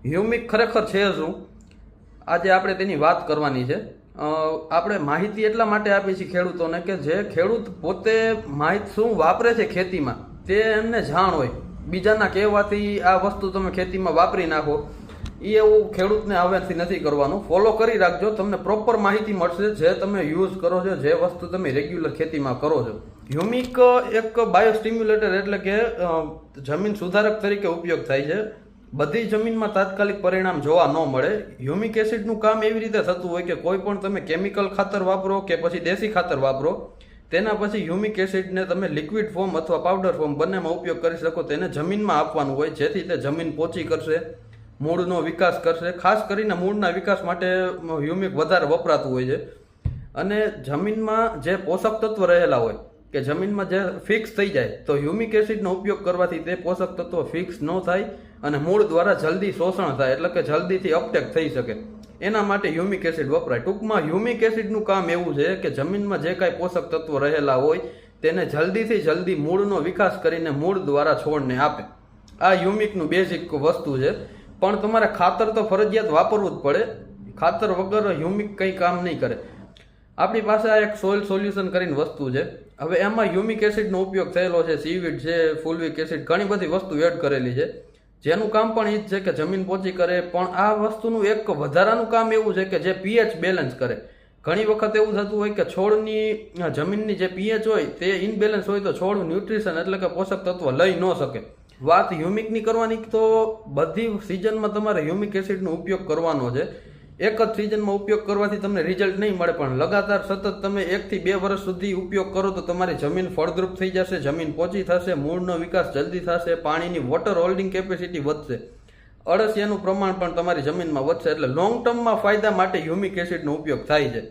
Humic ખરેખર છે શું? આજે આપણે તેની વાત કરવાની છે. આપણે માહિતી એટલા માટે આપી છીએ ખેડૂતોને કે જે ખેડૂત પોતે માહિતી શું વાપરે છે ખેતીમાં તે એમને જાણ હોય. બીજાના કહેવાથી આ વસ્તુ તમે ખેતીમાં વાપરી નાખો એ એવું ખેડૂતને હવેથી નથી કરવાનું. ફોલો કરી રાખજો, તમને પ્રોપર માહિતી મળશે જે તમે યુઝ કરો છો, જે વસ્તુ તમે રેગ્યુલર ખેતીમાં કરો છો. હ્યુમિક એક બાયોસ્ટિમ્યુલેટર એટલે કે જમીન સુધારક તરીકે ઉપયોગ થાય છે. બધી જમીનમાં તાત્કાલિક પરિણામ જોવા ન મળે. હ્યુમિક એસિડનું કામ એવી રીતે થતું હોય કે કોઈ પણ તમે કેમિકલ ખાતર વાપરો કે પછી દેશી ખાતર વાપરો, તેના પછી હ્યુમિક એસિડને તમે લિક્વિડ ફોર્મ અથવા પાવડર ફોર્મ બંનેમાં ઉપયોગ કરી શકો. તેને જમીનમાં આપવાનું હોય જેથી તે જમીન પોચી કરશે, મૂળનો વિકાસ કરશે. ખાસ કરીને મૂળના વિકાસ માટે હ્યુમિક વધારે વપરાતું હોય છે. અને જમીનમાં જે પોષક તત્વ રહેલા હોય કે જમીનમાં જે ફિક્સ થઈ જાય તો હ્યુમિક એસિડનો ઉપયોગ કરવાથી તે પોષક તત્વો ફિક્સ ન થાય અને મૂળ દ્વારા જલ્દી શોષણ થાય, એટલે કે જલ્દીથી અપટેક થઈ શકે. એના માટે હ્યુમિક એસિડ વપરાય. ટૂંકમાં હ્યુમિક એસિડનું કામ એવું છે કે જમીનમાં જે કાંઈ પોષક તત્વો રહેલા હોય તેને જલ્દીથી જલ્દી મૂળનો વિકાસ કરીને મૂળ દ્વારા છોડને આપે. આ હ્યુમિકનું બેઝિક વસ્તુ છે. પણ તમારે ખાતર તો ફરજિયાત વાપરવું જ પડે. ખાતર વગર હ્યુમિક કંઈ કામ નહીં કરે. આપણી પાસે આ એક સોઇલ સોલ્યુશન કરીને વસ્તુ છે. હવે એમાં હ્યુમિક એસિડનો ઉપયોગ થયેલો છે, સીવીડ છે, ફુલવિક એસિડ, ઘણી બધી વસ્તુ એડ કરેલી છે જેનું કામ પણ એ જ છે કે જમીન પોચી કરે. પણ આ વસ્તુનું એક વધારાનું કામ એવું છે કે જે પીએચ બેલેન્સ કરે. ઘણી વખત એવું થતું હોય કે છોડની જમીનની જે પીએચ હોય તે ઇનબેલેન્સ હોય તો છોડ ન્યુટ્રિશન એટલે કે પોષક તત્વ લઈ ન શકે. વાત હ્યુમિકની કરવાની તો બધી સિઝનમાં તમારે હ્યુમિક એસિડનો ઉપયોગ કરવાનો છે. એક જ સિઝનમાં ઉપયોગ કરવાથી તમને રિઝલ્ટ નહીં મળે, પણ લગાતાર સતત તમે 1 થી 2 વર્ષ સુધી ઉપયોગ કરો તો તમારી જમીન ફળદ્રુપ થઈ જશે, જમીન પોચી થશે, મૂળનો વિકાસ જલ્દી થશે, પાણીની વોટર હોલ્ડિંગ કેપેસિટી વધશે, અળસિયાનું પ્રમાણ પણ તમારી જમીનમાં વધશે. એટલે લોંગ ટર્મમાં ફાયદા માટે હ્યુમિક એસિડનો ઉપયોગ થાય છે.